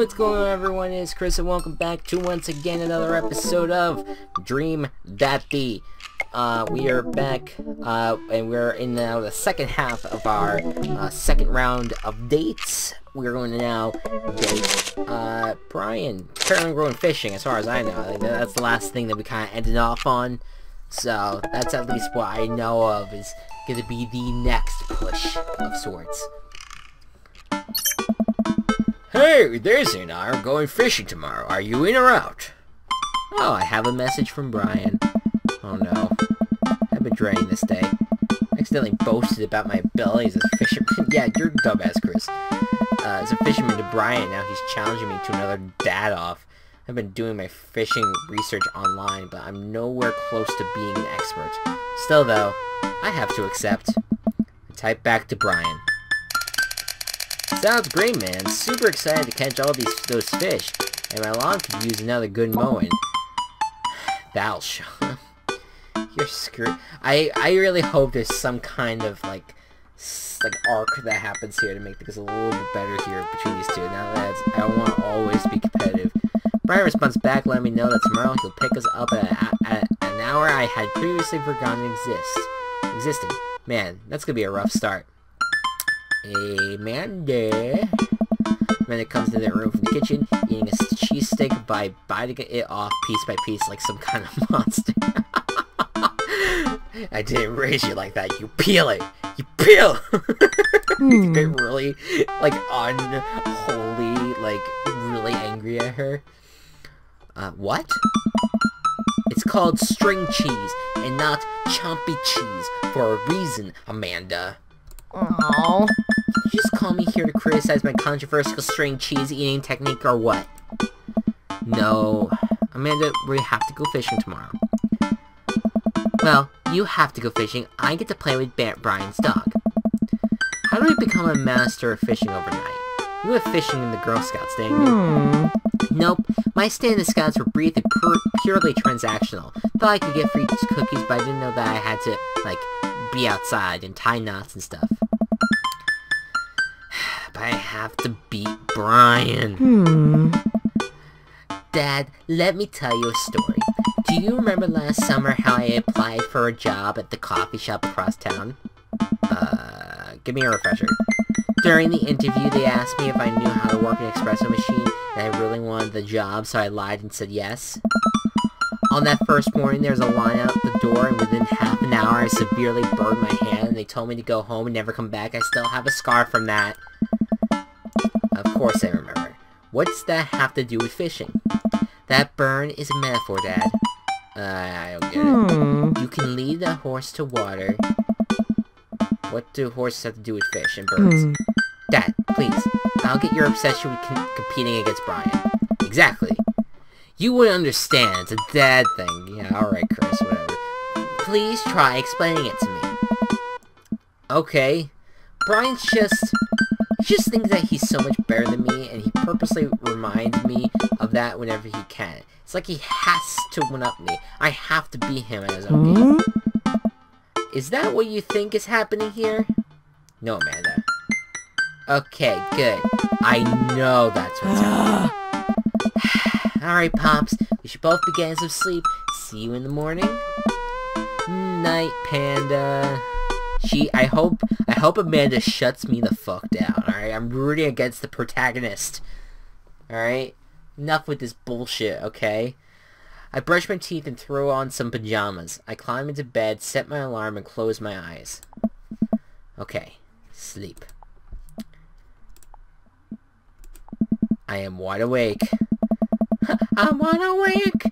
what's going on, everyone? It's Chris, and welcome back to once again another episode of Dream Wtih. We are back, and we're in now the second half of our second round of dates. We're going to now date Brian. Currently going fishing, as far as I know. That's the last thing that we kind of ended off on. So that's at least what I know of is going to be the next push of sorts. Hey, Daisy and I are going fishing tomorrow. Are you in or out? Oh, I have a message from Brian. Oh no. I've been dreading this day. I accidentally boasted about my abilities as a fisherman. Yeah, you're dumbass, Chris. As a fisherman to Brian, now he's challenging me to another dad-off. I've been doing my fishing research online, but I'm nowhere close to being an expert. Still, though, I have to accept. I type back to Brian. Sounds great, man. Super excited to catch all those fish, and my lawn could use another good mowing. That'll show. You're screwed. I really hope there's some kind of like arc that happens here to make things a little bit better here between these two. Now that I don't want to always be competitive. Brian responds back, letting me know that tomorrow he'll pick us up at an hour I had previously forgotten existed. Man, that's gonna be a rough start. Amanda comes into the room from the kitchen, eating a cheesesteak by biting it off piece by piece like some kind of monster. I didn't raise you like that. You peel it. You peel. You get really, unholy, really angry at her. What? It's called string cheese and not chompy cheese for a reason, Amanda. Aww. Did you just call me here to criticize my controversial string cheese eating technique or what? No. Amanda, we have to go fishing tomorrow. Well, you have to go fishing. I get to play with Brian's dog. How do we become a master of fishing overnight? You went fishing in the Girl Scouts, didn't you? Nope. My stay in the Scouts were brief and purely transactional. Thought I could get free cookies, but I didn't know that I had to, be outside and tie knots and stuff. But I have to beat Brian. Dad, let me tell you a story. Do you remember last summer how I applied for a job at the coffee shop across town? Give me a refresher. During the interview, they asked me if I knew how to work an espresso machine, and I really wanted the job, so I lied and said yes. On that first morning, there was a line out the door, and within half an hour, I severely burned my hand, and they told me to go home and never come back. I still have a scar from that. Of course I remember. What's that have to do with fishing? That burn is a metaphor, Dad. I don't get it. You can lead a horse to water. What do horses have to do with fish and birds? Dad, please. I'll get your obsession with competing against Brian. Exactly. You wouldn't understand. It's a dad thing. Yeah, alright, Chris, whatever. Please try explaining it to me. Okay. Brian just thinks that he's so much better than me, and he purposely reminds me of that whenever he can. It's like he has to one-up me. I have to beat him at his own game. Is that what you think is happening here? No, Amanda. Okay, good. I know that's what's happening. Alright, Pops. We should both be getting some sleep. See you in the morning. Night, Panda. I hope Amanda shuts me the fuck down, alright? I'm rooting against the protagonist. Alright? Enough with this bullshit, okay? I brush my teeth and throw on some pajamas. I climb into bed, set my alarm, and close my eyes. Okay. Sleep. I am wide awake. I'm wide awake.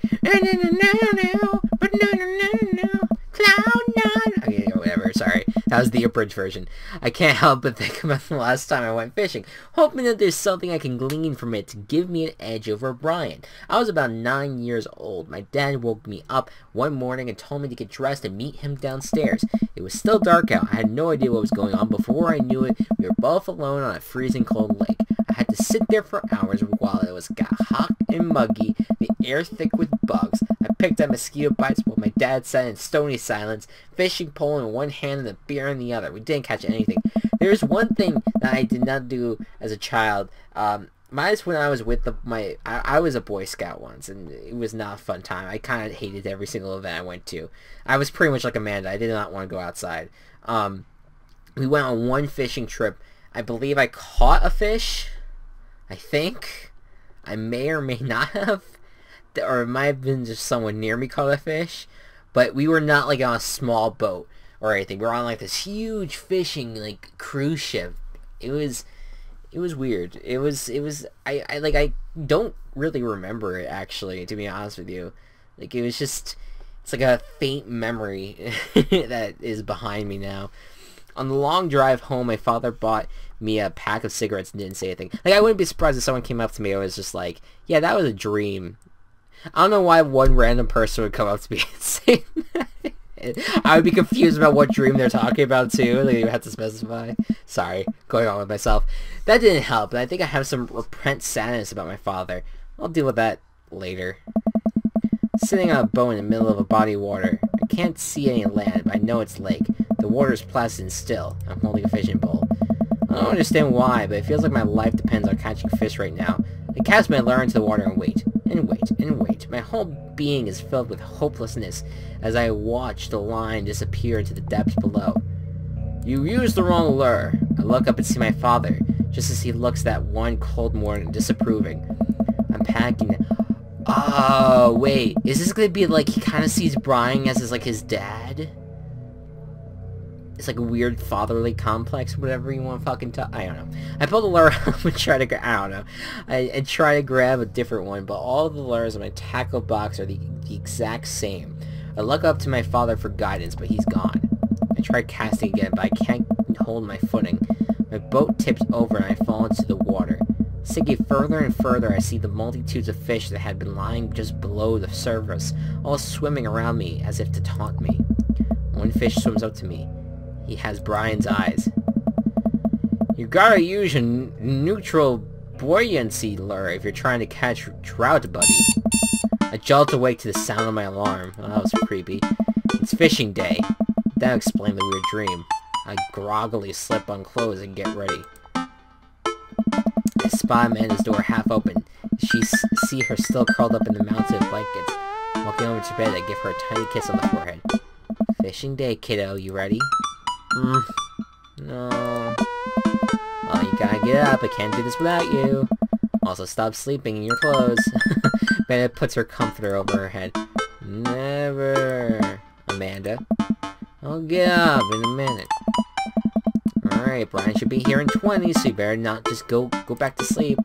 Cloud nine. Okay, whatever. Sorry. That was the abridged version. I can't help but think about the last time I went fishing, hoping that there's something I can glean from it to give me an edge over Brian. I was about 9 years old. My dad woke me up one morning and told me to get dressed and meet him downstairs. It was still dark out. I had no idea what was going on. Before I knew it, we were both alone on a freezing cold lake. I had to sit there for hours while it got hot and muggy, the air thick with bugs. I picked up mosquito bites while my dad sat in stony silence, fishing pole in one hand and a beer in the other. We didn't catch anything. There is one thing that I did not do as a child, mine's when I was with I was a Boy Scout once, and it was not a fun time. I kind of hated every single event I went to. I was pretty much like Amanda. I did not want to go outside. We went on one fishing trip. I believe I caught a fish. I think. I may or may not have. Or it might have been just someone near me caught a fish. But we were not like on a small boat or anything. We were on like this huge fishing like cruise ship. It was weird. I don't really remember it, actually, to be honest with you. Like, it was just, it's like a faint memory that is behind me now. On the long drive home, my father bought me a pack of cigarettes and didn't say anything. Like, I wouldn't be surprised if someone came up to me and was just like, yeah, that was a dream. I don't know why one random person would come up to me and say that. I would be confused about what dream they're talking about, too. Like, you have to specify. Sorry, going on with myself. That didn't help, and I think I have some repressed sadness about my father. I'll deal with that later. Sitting on a boat in the middle of a body of water. I can't see any land, but I know it's lake. The water is placid and still. I'm holding a fishing pole. I don't understand why, but it feels like my life depends on catching fish right now. I cast my lure into the water and wait, and wait, and wait. My whole being is filled with hopelessness as I watch the line disappear into the depths below. You used the wrong lure. I look up and see my father, just as he looks that one cold morning, disapproving. I'm panicking. Oh, wait. Is this gonna be like he kind of sees Brian as his dad? It's like a weird fatherly complex, whatever you want to fucking talk. I don't know. I pull the lure up and try to, I don't know. I try to grab a different one, but all of the lures in my tackle box are the exact same. I look up to my father for guidance, but he's gone. I try casting again, but I can't hold my footing. My boat tips over and I fall into the water. Sinking further and further, I see the multitudes of fish that had been lying just below the surface, all swimming around me as if to taunt me. One fish swims up to me. He has Brian's eyes. You gotta use a neutral buoyancy lure if you're trying to catch trout, buddy. I jolt awake to the sound of my alarm. Oh, that was creepy. It's fishing day. That explained the weird dream. I groggily slip on clothes and get ready. I spot Amanda's door half open. See her still curled up in the mountain of blankets. Walking over to bed, I give her a tiny kiss on the forehead. Fishing day, kiddo. You ready? No. Well, you gotta get up. I can't do this without you. Also, stop sleeping in your clothes. Amanda puts her comforter over her head. Never. Amanda. I'll get up in a minute. Alright, Brian should be here in 20, so you better not just go back to sleep.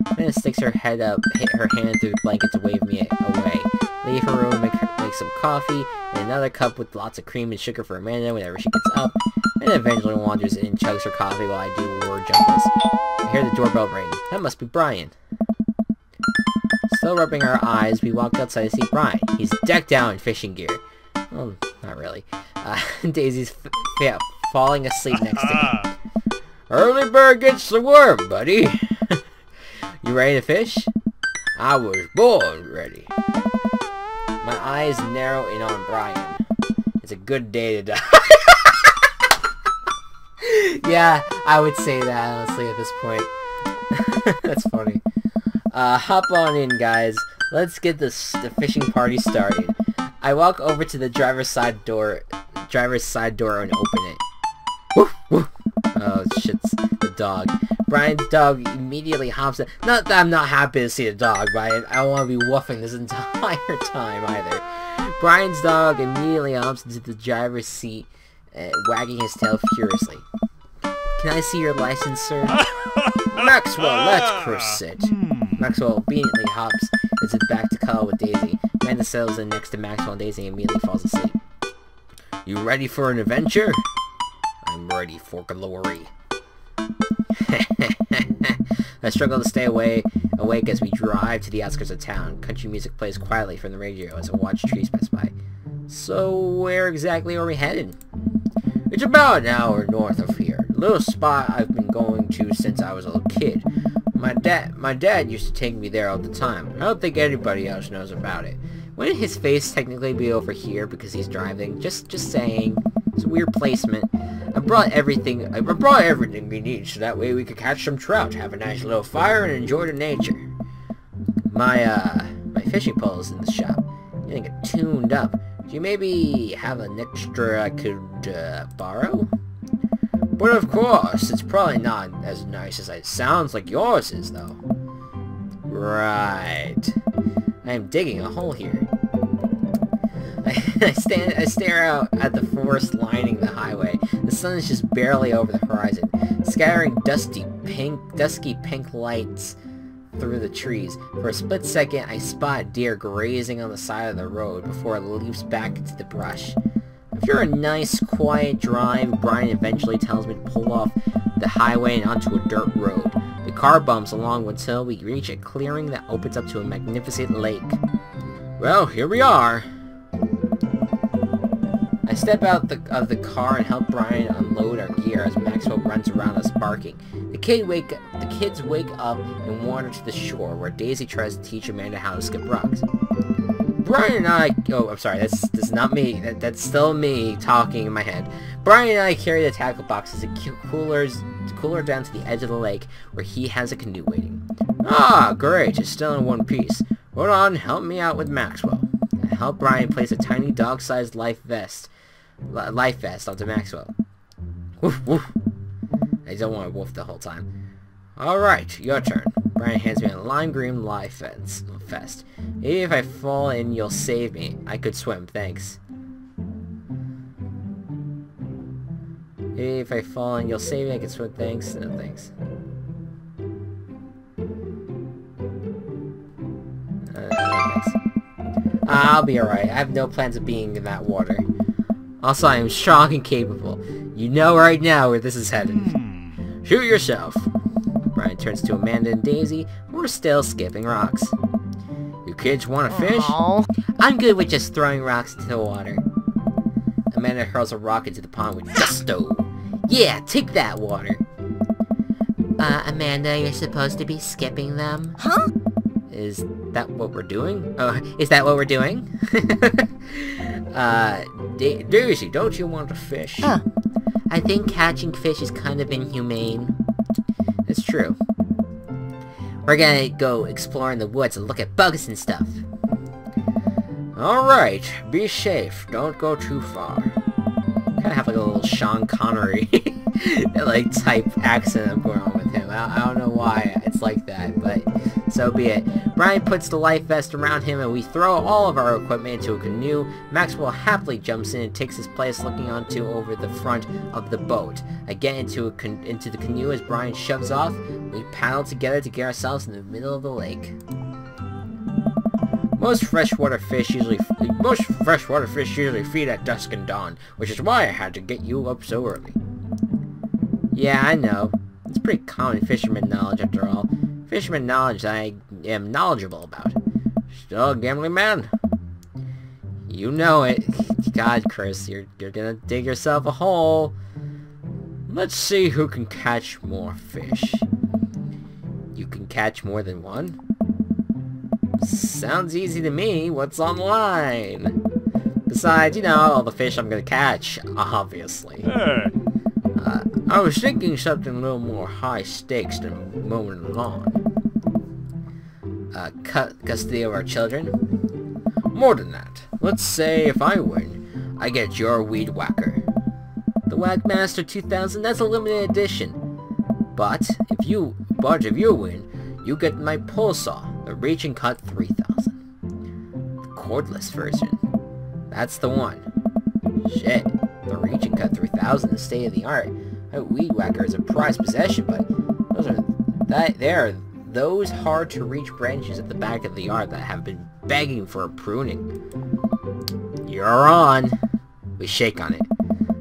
Amanda sticks her head up, hit her hand through the blanket to wave me away. Leave her room, make some coffee, and another cup with lots of cream and sugar for Amanda whenever she gets up, and eventually wanders in and chugs her coffee while I do word jumbles. I hear the doorbell ring. That must be Brian. Still rubbing our eyes, we walk outside to see Brian. He's decked out in fishing gear. Well, not really. Daisy's falling asleep next to him. Early bird gets the worm, buddy. You ready to fish? I was born ready. My eyes narrow in on Brian. It's a good day to die. Yeah, I would say that, honestly, at this point. That's funny. Hop on in, guys. Let's get the fishing party started. I walk over to the driver's side door and open it. Woof, woof. Oh, shit's the dog. Brian's dog immediately hops in. Not that I'm not happy to see the dog, but I don't want to be woofing this entire time either. Brian's dog immediately hops into the driver's seat, wagging his tail furiously. Can I see your license, sir? Maxwell, let's proceed. Maxwell obediently hops his back to cuddle with Daisy. Amanda settles in next to Maxwell and Daisy and immediately falls asleep. You ready for an adventure? I'm ready for glory. I struggle to stay awake as we drive to the outskirts of town. Country music plays quietly from the radio as I watch trees pass by. So, where exactly are we headed? It's about an hour north of here. A little spot I've been going to since I was a little kid. My dad used to take me there all the time. I don't think anybody else knows about it. Wouldn't his face technically be over here because he's driving? Just saying. It's a weird placement. I brought everything we need so that way we could catch some trout, have a nice little fire, and enjoy the nature. My fishing pole is in the shop. Getting it tuned up. Do you maybe have an extra I could borrow? But of course, it's probably not as nice as it sounds like yours is, though. Right. I am digging a hole here. I stare out at the forest lining the highway. The sun is just barely over the horizon, scattering dusky pink lights through the trees. For a split second, I spot a deer grazing on the side of the road before it leaps back into the brush. After a nice, quiet drive, Brian eventually tells me to pull off the highway and onto a dirt road. The car bumps along until we reach a clearing that opens up to a magnificent lake. Well, here we are. I step out of the car and help Brian unload our gear as Maxwell runs around us barking. The kids wake up and wander to the shore, where Daisy tries to teach Amanda how to skip rocks. Brian and I... Oh, I'm sorry, that's not me. That's still me talking in my head. Brian and I carry the tackle boxes and cooler down to the edge of the lake, where he has a canoe waiting. Ah, great, it's still in one piece. Hold on, help me out with Maxwell. I help Brian place a tiny dog-sized life vest onto Maxwell. Woof, woof. I don't want to woof the whole time. Alright, your turn. Brian hands me a lime green life vest. Maybe if I fall in, you'll save me. I could swim, thanks. Maybe if I fall in, you'll save me. I could swim, thanks. No, thanks. Thanks. I'll be alright. I have no plans of being in that water. Also, I am strong and capable. You know right now where this is headed. Shoot yourself. Brian turns to Amanda and Daisy, who are still skipping rocks. You kids want to fish? Aww. I'm good with just throwing rocks into the water. Amanda hurls a rock into the pond with gusto. Yeah, take that, water. Amanda, you're supposed to be skipping them? Huh? Is that what we're doing? Is that what we're doing? Daisy, don't you want to fish? I think catching fish is kind of inhumane. It's true. We're gonna go explore in the woods and look at bugs and stuff. Alright, be safe. Don't go too far. Kinda have like a little Sean Connery like type accent I'm going on with him. I don't know why it's like that, but so be it. Brian puts the life vest around him and we throw all of our equipment into a canoe. Maxwell happily jumps in and takes his place looking onto over the front of the boat. I get into the canoe as Brian shoves off. We paddle together to get ourselves in the middle of the lake. Most freshwater fish usually feed at dusk and dawn, which is why I had to get you up so early. Yeah, I know. It's pretty common fisherman knowledge after all. Fisherman knowledge I am knowledgeable about. Still a gambling man? You know it. God, Chris, you're gonna dig yourself a hole. Let's see who can catch more fish. You can catch more than one? Sounds easy to me. What's on the line? Besides, you know, all the fish I'm gonna catch, obviously. I was thinking something a little more high stakes than mowing the lawn. Custody of our children? More than that. Let's say if I win, I get your weed whacker. The Whackmaster 2000, that's a limited edition. But if you win, you get my pole saw, the Reach and Cut 3000. The cordless version. That's the one. Shit, the Reach and Cut 3000 is state of the art. My weed whacker is a prized possession, but there are those hard to reach branches at the back of the yard that have been begging for a pruning. You're on. We shake on it.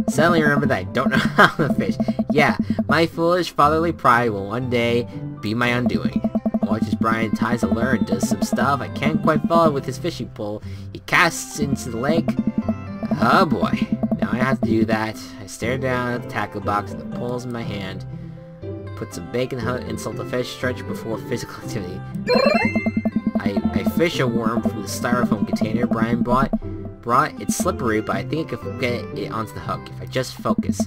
Suddenly remember that I don't know how to fish. Yeah, my foolish fatherly pride will one day be my undoing. Watch as Brian ties a lure and does some stuff I can't quite follow with his fishing pole. He casts into the lake. Oh boy. Now I have to do that. I stare down at the tackle box and the pole's in my hand. Put some bacon insult the fish, stretch before physical activity. I fish a worm from the styrofoam container Brian bought. Brian, it's slippery, but I think I can get it onto the hook if I just focus.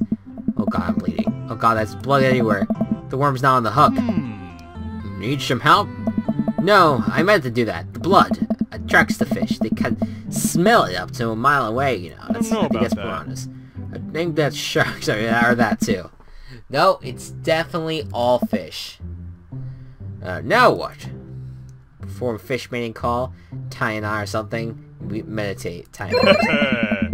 Oh god, I'm bleeding. Oh god, that's blood everywhere. The worm's not on the hook. Need some help? No, I meant to do that. The blood attracts the fish. They can smell it up to a mile away, you know. I think that's piranhas. I think that's sharks, or that too. No, it's definitely all fish. Now what? Perform fish mating call, tie an eye or something. We meditate, tie an eye.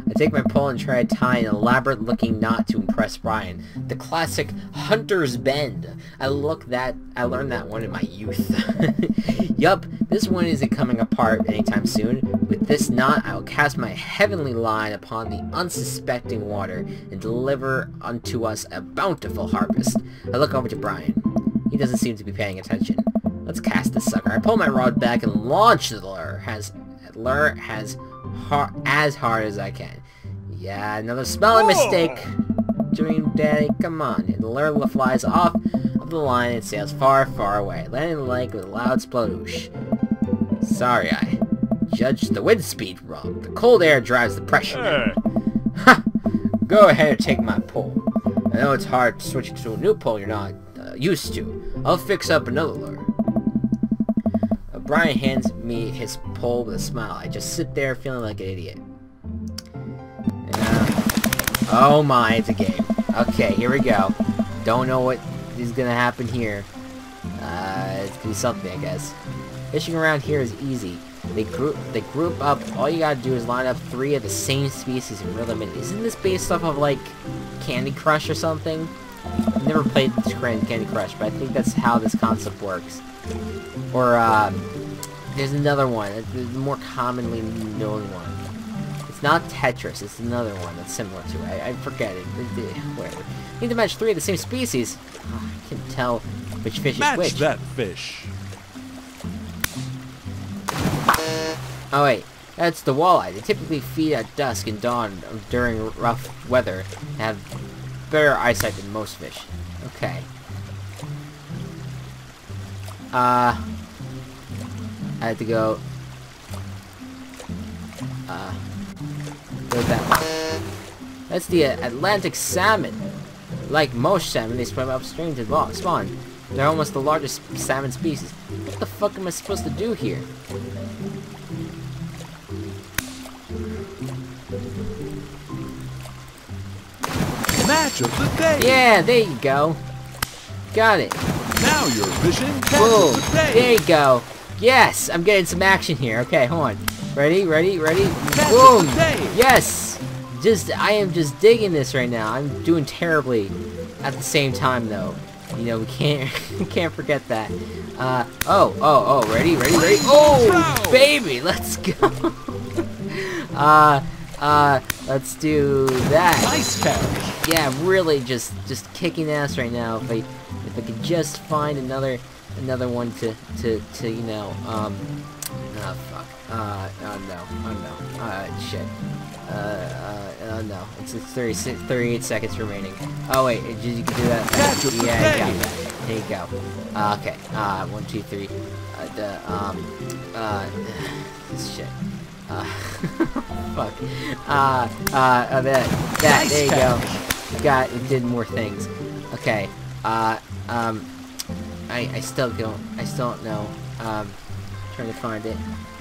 I take my pole and try to tie an elaborate looking knot to impress Brian. The classic hunter's bend. I learned that one in my youth. Yup, this one isn't coming apart anytime soon. With this knot, I will cast my heavenly line upon the unsuspecting water and deliver unto us a bountiful harvest. I look over to Brian. He doesn't seem to be paying attention. Let's cast this sucker. I pull my rod back and launch the lure as hard as I can. Yeah, another spelling mistake. Dream Daddy, come on. And the lure flies off of the line and sails far, far away, landing in the lake with a loud sploosh. Sorry, I judged the wind speed wrong. The cold air drives the pressure. Ha! Go ahead and take my pole. I know it's hard switching to a new pole you're not used to. I'll fix up another lure. Brian hands me his pole with a smile. I just sit there feeling like an idiot. Oh my, it's a game. Okay, here we go. Don't know what is gonna happen here. It's gonna be something, I guess. Fishing around here is easy. They group up. All you gotta do is line up 3 of the same species and reel them in. Isn't this based off of like Candy Crush or something? I've never played Candy Crush, but I think that's how this concept works. Or there's another one, the more commonly known one. It's not Tetris, it's another one that's similar to it. I forget it. Whatever. You need to match 3 of the same species. Oh, I can tell which fish is which. Match that fish. Oh wait, that's the walleye. They typically feed at dusk and dawn during rough weather and have better eyesight than most fish. Okay. I had to go that way. That's the Atlantic salmon. Like most salmon, they swim upstream to spawn. They're almost the largest salmon species. What the fuck am I supposed to do here? Match of the day. Yeah, there you go. Got it. Now you're fishing. Boom. There you go. Yes, I'm getting some action here. Okay, hold on. Ready? Boom. Yes. I am just digging this right now. I'm doing terribly at the same time though. You know, we can't forget that. Ready? Oh, baby, let's go. Let's do that. Nice catch. Yeah, really just kicking ass right now. If I could just find another one to you know, oh fuck. Shit. No. It's 38 seconds remaining. Oh wait, you can do that. Yeah, I got that. There you go. Okay. 1, 2, 3. Shit. Fuck. That. There you go. It did more things. Okay. I still don't know. Trying to find it.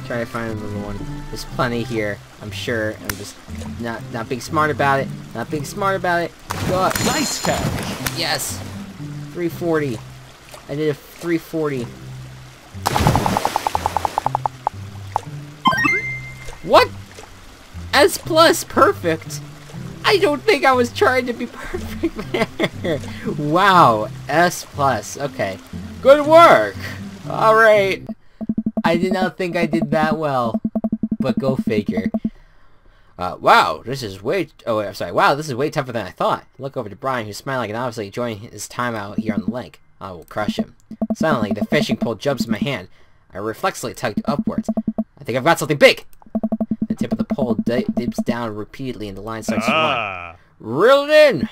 Trying to find another one. There's plenty here, I'm sure. I'm just not being smart about it. Not being smart about it. Go up. Nice catch. Yes. 340. I did a 340. What? S plus, perfect. I don't think I was trying to be perfect there. Wow, S plus. Okay, good work. All right. I did not think I did that well, but go figure. Wow, this is way. Oh, I'm sorry. Wow, this is way tougher than I thought. Look over to Brian, who's smiling and obviously enjoying his time out here on the lake. I will crush him. Suddenly, the fishing pole jumps in my hand. I reflexively tugged upwards. I think I've got something big. The tip of the pole dips down repeatedly, and the line starts to run. Reel it in.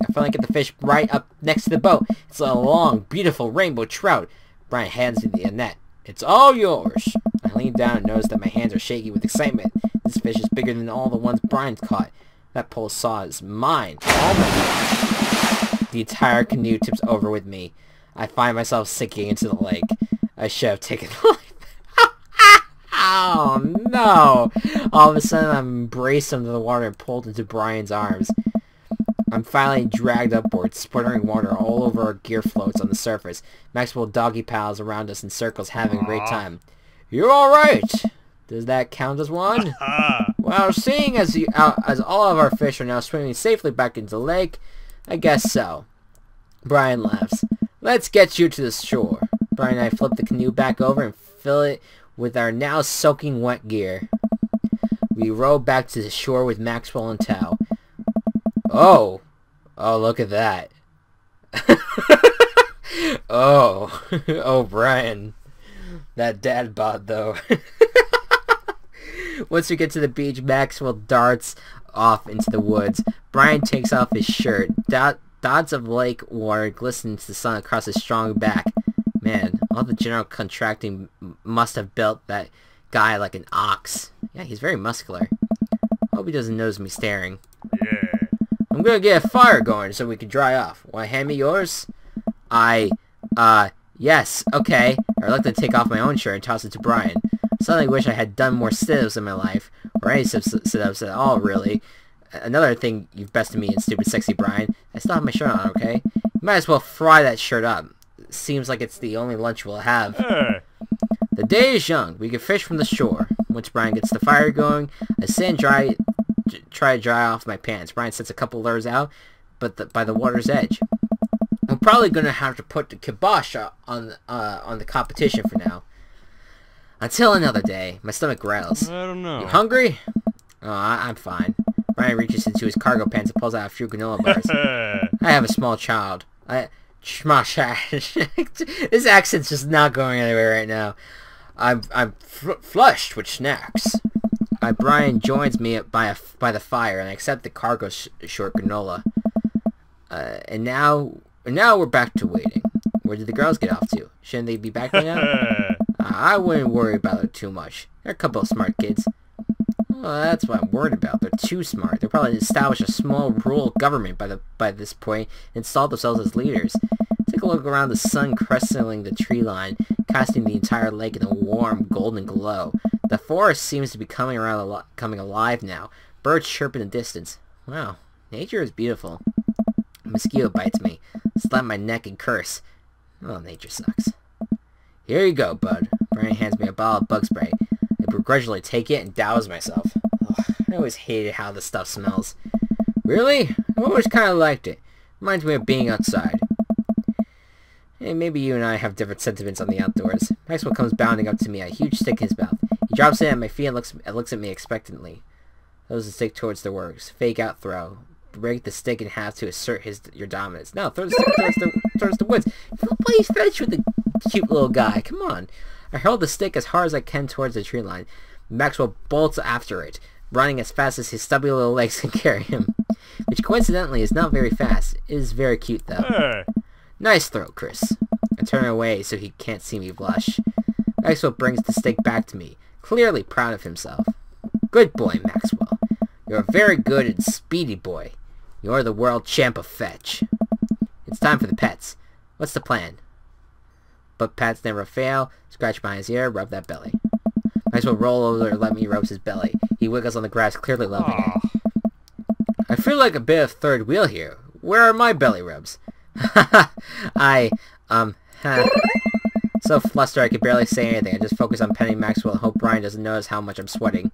I finally get the fish right up next to the boat. It's a long, beautiful rainbow trout. Brian hands me the net. It's all yours. I I lean down and notice that my hands are shaky with excitement. This fish is bigger than all the ones Brian caught. That pole saw is mine. Oh my god. The entire canoe tips over with me. I find myself sinking into the lake. I should have taken life. Oh no! All of a sudden I'm embraced under the water and pulled into Brian's arms. I'm finally dragged upwards, sputtering water all over our gear floats on the surface. Maxwell doggy paddles around us in circles, having a great time. You're alright! Does that count as one? Well, seeing as all of our fish are now swimming safely back into the lake, I guess so. Brian laughs. Let's get you to the shore. Brian and I flip the canoe back over and fill it with our now soaking wet gear. We row back to the shore with Maxwell in tow. Oh, look at that. Oh, Brian. That dad bod, though. Once we get to the beach, Maxwell darts off into the woods. Brian takes off his shirt. Dots of lake water glisten into the sun across his strong back. Man, all the general contracting must have built that guy like an ox. Yeah, he's very muscular. Hope he doesn't notice me staring. Yeah. I'm gonna get a fire going so we can dry off. Want to hand me yours? Yes, okay. I'd like to take off my own shirt and toss it to Brian. I suddenly wish I had done more sit-ups in my life. Or any sit-ups at all, really. Another thing you've bested me in, stupid sexy Brian. I still have my shirt on, okay? You might as well fry that shirt up. Seems like it's the only lunch we'll have. The day is young. We can fish from the shore. Once Brian gets the fire going, I sit and try to dry off my pants. Brian sets a couple lures out, but by the water's edge. I'm probably gonna have to put the kibosh on the competition for now. Until another day. My stomach growls. I don't know. You hungry? Oh, I'm fine. Brian reaches into his cargo pants and pulls out a few granola bars. I have a small child. This accent's just not going anywhere right now. I'm flushed with snacks. Brian joins me by the fire, and I accept the cargo short granola. And now we're back to waiting. Where did the girls get off to? Shouldn't they be back by now? I wouldn't worry about it too much. They're a couple of smart kids. Well, that's what I'm worried about. They're too smart. They'll probably establish a small rural government by this point and install themselves as leaders. Take a look around the sun cresting the tree line, casting the entire lake in a warm, golden glow. The forest seems to be coming alive now. Birds chirp in the distance. Wow, nature is beautiful. A mosquito bites me. Slap my neck and curse. Oh, nature sucks. Here you go, bud. Brian hands me a bottle of bug spray. I begrudgingly take it and douse myself. Ugh, I always hated how this stuff smells. Really? I always kind of liked it. Reminds me of being outside. Hey, maybe you and I have different sentiments on the outdoors. Maxwell comes bounding up to me, a huge stick in his mouth. He drops it at my feet and looks at me expectantly. Throws the stick towards the works. Fake out throw. Break the stick in half to assert your dominance. No, throw the stick towards the woods. Please fetch with the cute little guy. Come on. I hurl the stick as hard as I can towards the tree line. Maxwell bolts after it, running as fast as his stubby little legs can carry him. Which coincidentally is not very fast. It is very cute though. Nice throw, Chris. I turn away so he can't see me blush. Maxwell brings the stick back to me, clearly proud of himself. Good boy, Maxwell. You're a very good and speedy boy. You're the world champ of fetch. It's time for the pets. What's the plan? But pats never fail. Scratch behind his ear, rub that belly. Maxwell roll over and let me rub his belly. He wiggles on the grass, clearly loving it. I feel like a bit of third wheel here. Where are my belly rubs? So flustered I could barely say anything. I just focus on petting Maxwell and hope Brian doesn't notice how much I'm sweating.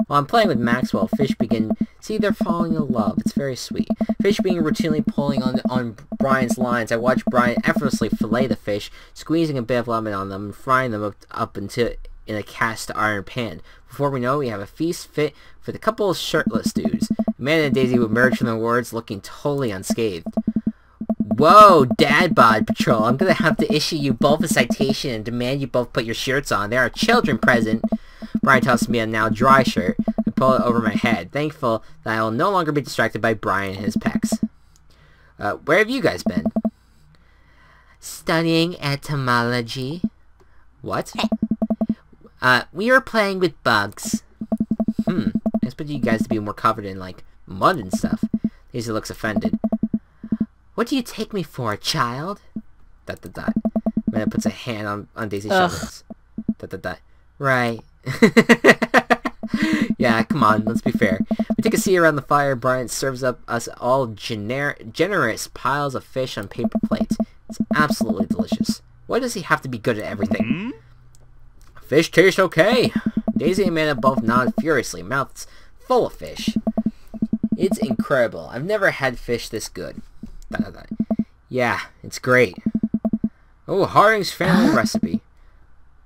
While I'm playing with Maxwell, fish begin... See, they're falling in love. It's very sweet. Fish being routinely pulling on Brian's lines. I watch Brian effortlessly fillet the fish, squeezing a bit of lemon on them and frying them up into in a cast iron pan. Before we know it, we have a feast fit for the couple of shirtless dudes. Amanda and Daisy would emerge from the words looking totally unscathed. Whoa, Dad Bod Patrol, I'm gonna have to issue you both a citation and demand you both put your shirts on. There are children present. Brian tosses me a now dry shirt and pull it over my head, thankful that I will no longer be distracted by Brian and his pecs. Where have you guys been? Studying etymology. What? We were playing with bugs. I expect you guys to be more covered in, like, mud and stuff. Daisy looks offended. What do you take me for, child? ... Amanda puts a hand on Daisy's shoulders. ... Right. Yeah, come on, let's be fair. We take a seat around the fire. Brian serves up us all generous piles of fish on paper plates. It's absolutely delicious. Why does he have to be good at everything? Fish tastes okay. Daisy and Amanda both nod furiously, mouths full of fish. It's incredible. I've never had fish this good. ... Yeah, it's great. Oh, Harding's family recipe.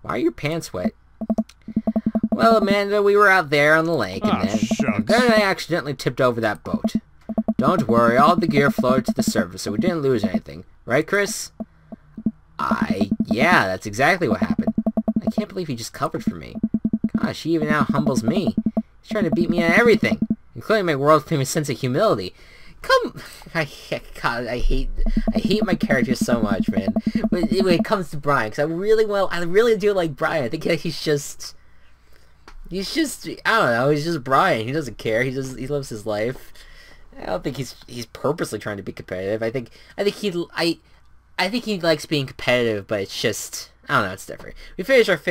Why are your pants wet? Well, Amanda, we were out there on the lake, and then I accidentally tipped over that boat. Don't worry, all the gear floated to the surface, so we didn't lose anything. Right, Chris? Yeah, that's exactly what happened. I can't believe he just covered for me. Gosh, he even now humbles me. He's trying to beat me at everything, including my world-famous sense of humility. I hate my character so much, man. When it comes to Brian, because I really do like Brian. I think he's just, I don't know, he's just Brian. He doesn't care. He lives his life. I don't think he's purposely trying to be competitive. I think he likes being competitive, but it's just, I don't know, it's different. We finish our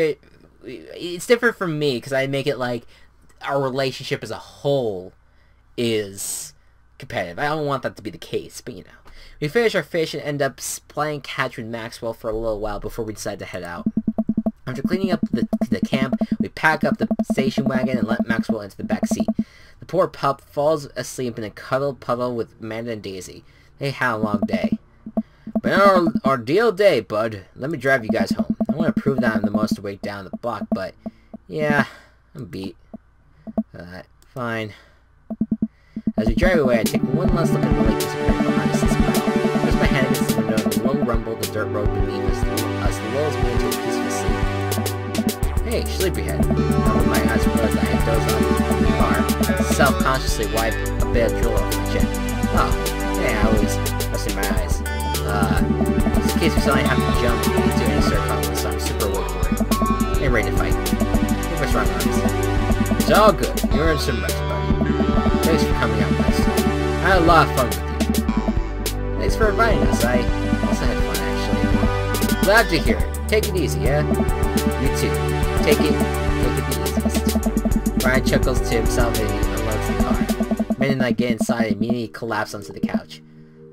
it's different from me, because I make it like our relationship as a whole is competitive. I don't want that to be the case, but you know. We finish our fish and end up playing catch with Maxwell for a little while before we decide to head out. After cleaning up the camp, we pack up the station wagon and let Maxwell into the back seat. The poor pup falls asleep in a cuddled puddle with Amanda and Daisy. They had a long day. Been an ordeal day, bud. Let me drive you guys home. I want to prove that I'm the most awake down the block, but yeah, I'm beat. Fine. As we drive away, I take one last look at the lake disappearing behind us and smile. Press my hand against the window and the low rumble of the dirt road beneath us lulls me into a peaceful sleep. Hey, sleepyhead. I open my eyes and realize I had dozed off in the car. Self-consciously wipe a bit of drool off my chin. Oh, hey, I was resting my eyes. Just in case we suddenly have to jump into any circumstance, I'm super awake for it. Ain't ready to fight. Give us wrong arms. It's all good. You're in some rest, buddy. Thanks for coming out with us. I had a lot of fun with you. Thanks for inviting us. I also had fun, actually. Glad to hear it. Take it easy, yeah? You too. Take it the easiest. Brian chuckles to himself and he unloads the car. Min and I get inside and immediately collapse onto the couch.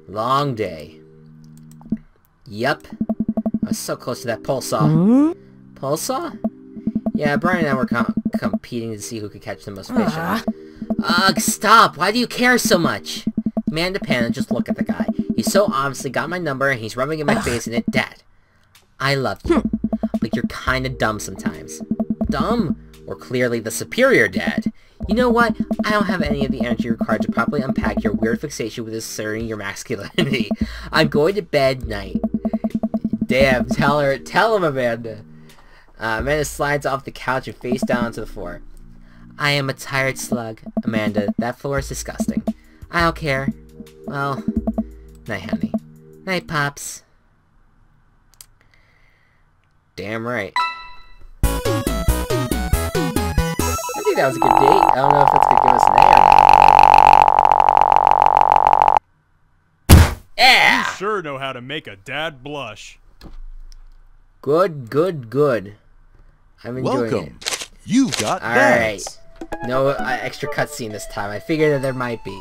Long day. Yup. I was so close to that pole saw. Pole saw? Yeah, Brian and I were competing to see who could catch the most fish. Ugh, stop! Why do you care so much? Amanda Pan, just look at the guy. He's so obviously got my number and he's rubbing in my face and it, Dad. I love you. But you're kinda dumb sometimes. Dumb? Or clearly the superior dad. You know what? I don't have any of the energy required to properly unpack your weird fixation with asserting your masculinity. I'm going to bed night. Damn, tell him, Amanda. Amanda slides off the couch and face down onto the floor. I am a tired slug. Amanda, that floor is disgusting. I don't care. Well, night, honey. Night, Pops. Damn right. I think that was a good date. I don't know if it's gonna give us an A or not. Yeah! You sure know how to make a dad blush. Good, good, good. I'm enjoying Welcome. it. You've got dads. Alright. No extra cutscene this time. I figured that there might be.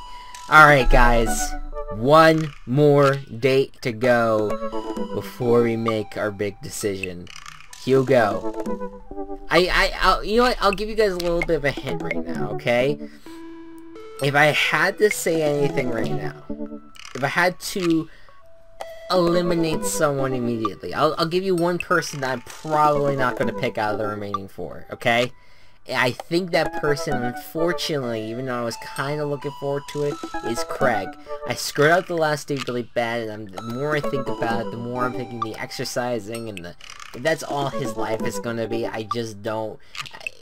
Alright, guys. One more date to go before we make our big decision. Hugo. You know what? I'll give you guys a little bit of a hint right now, okay? If I had to say anything right now, if I had to eliminate someone immediately, I'll give you one person that I'm probably not going to pick out of the remaining four, okay? I think that person, unfortunately, even though I was kind of looking forward to it, is Craig. I screwed out the last date really bad, and the more I think about it, the more I'm thinking the exercising and if that's all his life is going to be, I just don't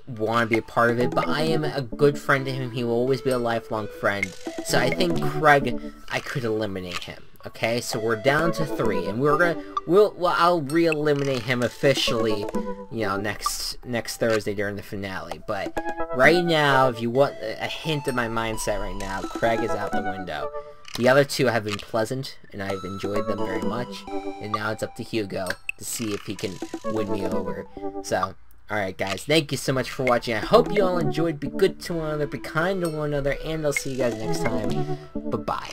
want to be a part of it. But I am a good friend to him. He will always be a lifelong friend. So I think Craig, I could eliminate him. Okay, so we're down to 3, and I'll re-eliminate him officially, you know, next Thursday during the finale. But right now, if you want a hint of my mindset right now, Craig is out the window. The other 2 have been pleasant, and I've enjoyed them very much. And now it's up to Hugo to see if he can win me over. So, alright guys, thank you so much for watching. I hope you all enjoyed. Be good to one another, be kind to one another, and I'll see you guys next time. Bye-bye.